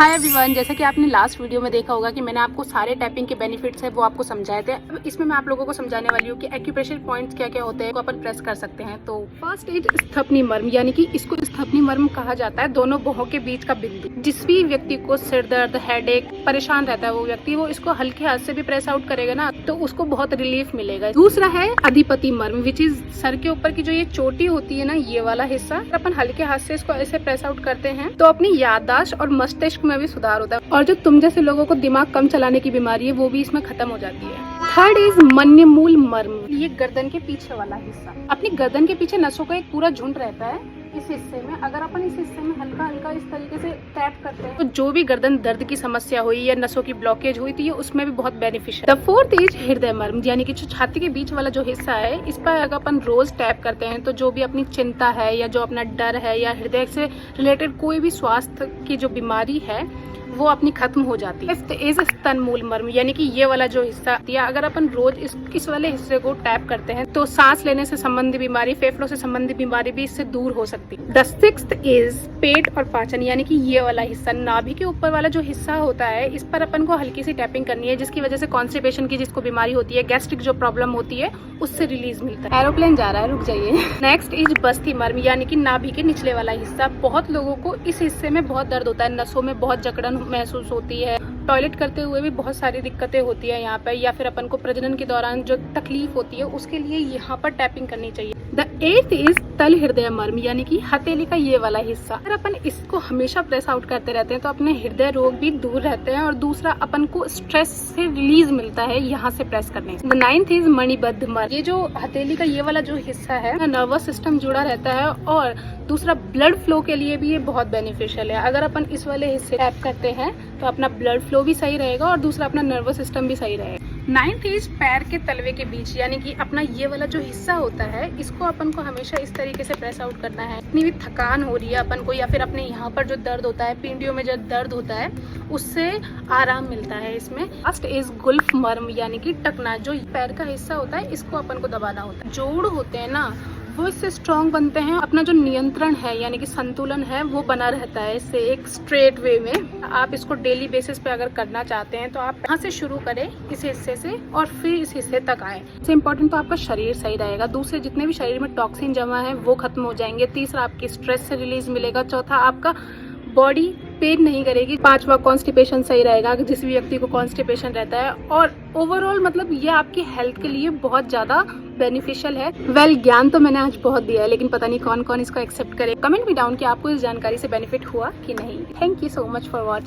Hi everyone, जैसा कि आपने लास्ट वीडियो में देखा होगा कि मैंने आपको सारे टैपिंग के बेनिफिट्स है वो आपको समझाए थे। अब इसमें मैं आप लोगों को समझाने वाली हूँ कि एक्यूप्रेशर पॉइंट्स क्या क्या होते हैं, को अपन प्रेस कर सकते हैं। तो फर्स्ट इज स्थपनी मर्म, यानी कि इसको स्थपनी मर्म कहा जाता है। दोनों भौहों के बीच का बिंदु। जिस भी व्यक्ति को सिर दर्द, हेडेक, परेशान रहता है वो व्यक्ति, वो इसको हल्के हाथ से भी प्रेस आउट करेगा ना तो उसको बहुत रिलीफ मिलेगा। दूसरा है अधिपति मर्म, विच इज सर के ऊपर की जो ये चोटी होती है ना, ये वाला हिस्सा। अपन हल्के हाथ से इसको ऐसे प्रेस आउट करते हैं तो अपनी याददाश्त और मस्तिष्क में भी सुधार होता है, और जो तुम जैसे लोगों को दिमाग कम चलाने की बीमारी है वो भी इसमें खत्म हो जाती है। थर्ड इज मन्यमूल मर्म, ये गर्दन के पीछे वाला हिस्सा। अपनी गर्दन के पीछे नसों का एक पूरा झुंड रहता है। इस हिस्से में अगर अपन इस हिस्से में हल्का हल्का इस तरीके से टैप करते हैं तो जो भी गर्दन दर्द की समस्या हुई या नसों की ब्लॉकेज हुई तो ये उसमें भी बहुत बेनिफिशियल। द फोर्थ इज हृदय मर्म, यानी कि जो छाती के बीच वाला जो हिस्सा है, इस पर अगर अपन रोज टैप करते हैं तो जो भी अपनी चिंता है या जो अपना डर है या हृदय से रिलेटेड कोई भी स्वास्थ्य की जो बीमारी है वो अपनी खत्म हो जाती है। फिफ्थ इज स्तनमूल मर्म, यानी कि ये वाला जो हिस्सा या अगर अपन रोज इस वाले हिस्से को टैप करते हैं तो सांस लेने से संबंधित बीमारी, फेफड़ों से संबंधित बीमारी भी इससे दूर हो सकती है। द सिक्स्थ इज पेट और पाचन, यानी कि ये वाला हिस्सा, नाभि के ऊपर वाला जो हिस्सा होता है, इस पर अपन को हल्की सी टैपिंग करनी है, जिसकी वजह से कॉन्स्टिपेशन की जिसको बीमारी होती है, गैस्ट्रिक जो प्रॉब्लम होती है, उससे रिलीज मिलता है। एरोप्लेन जा रहा है, रुक जाइए। नेक्स्ट इज बस्ती मर्म, यानी कि नाभि के निचले वाला हिस्सा। बहुत लोगों को इस हिस्से में बहुत दर्द होता है, नसों में बहुत जकड़न महसूस होती है, टॉयलेट करते हुए भी बहुत सारी दिक्कतें होती है यहाँ पे, या फिर अपन को प्रजनन के दौरान जो तकलीफ होती है उसके लिए यहाँ पर टैपिंग करनी चाहिए। द एथ इज तल हृदय मर्म, यानी कि हथेली का ये वाला हिस्सा। अगर अपन इसको हमेशा प्रेस आउट करते रहते हैं तो अपने हृदय रोग भी दूर रहते हैं, और दूसरा अपन को स्ट्रेस से रिलीज मिलता है यहाँ से प्रेस करने से। द नाइन्थ इज मणिबद्ध मर्म, ये जो हथेली का ये वाला जो हिस्सा है, नर्वस सिस्टम जुड़ा रहता है, और दूसरा ब्लड फ्लो के लिए भी ये बहुत बेनिफिशियल है। अगर अपन इस वाले हिस्से टैप करते हैं तो अपना ब्लड फ्लो भी सही रहेगा और दूसरा अपना नर्वस सिस्टम भी सही रहेगा। नाइन्थ इज पैर के तलवे के बीच, यानी कि अपना ये वाला जो हिस्सा होता है, इसको अपन को हमेशा इस तरीके से प्रेस आउट करना है। इतनी भी थकान हो रही है अपन को, या फिर अपने यहाँ पर जो दर्द होता है, पिंडियों में जो दर्द होता है, उससे आराम मिलता है इसमें। लास्ट इज गुल्फ मर्म, यानी कि टकना, जो पैर का हिस्सा होता है, इसको अपन को दबाना होता है। जोड़ होते हैं ना, वो इससे स्ट्रॉन्ग बनते हैं। अपना जो नियंत्रण है यानी कि संतुलन है वो बना रहता है इससे एक स्ट्रेट वे में। आप इसको डेली बेसिस पे अगर करना चाहते हैं तो आप यहाँ से शुरू करें, इस हिस्से से, और फिर इस हिस्से तक आए। सबसे इम्पोर्टेंट तो आपका शरीर सही रहेगा, दूसरे जितने भी शरीर में टॉक्सिन जमा है वो खत्म हो जाएंगे, तीसरा आपकी स्ट्रेस से रिलीज मिलेगा, चौथा आपका बॉडी पेन नहीं करेगी, पांचवा कॉन्स्टिपेशन सही रहेगा जिस भी व्यक्ति को कॉन्स्टिपेशन रहता है, और ओवरऑल मतलब ये आपकी हेल्थ के लिए बहुत ज्यादा बेनिफिशियल है। वेल, ज्ञान तो मैंने आज बहुत दिया है, लेकिन पता नहीं कौन कौन इसको एक्सेप्ट करे। कमेंट भी डाउन कि आपको इस जानकारी से बेनिफिट हुआ कि नहीं। Thank you so much for watching.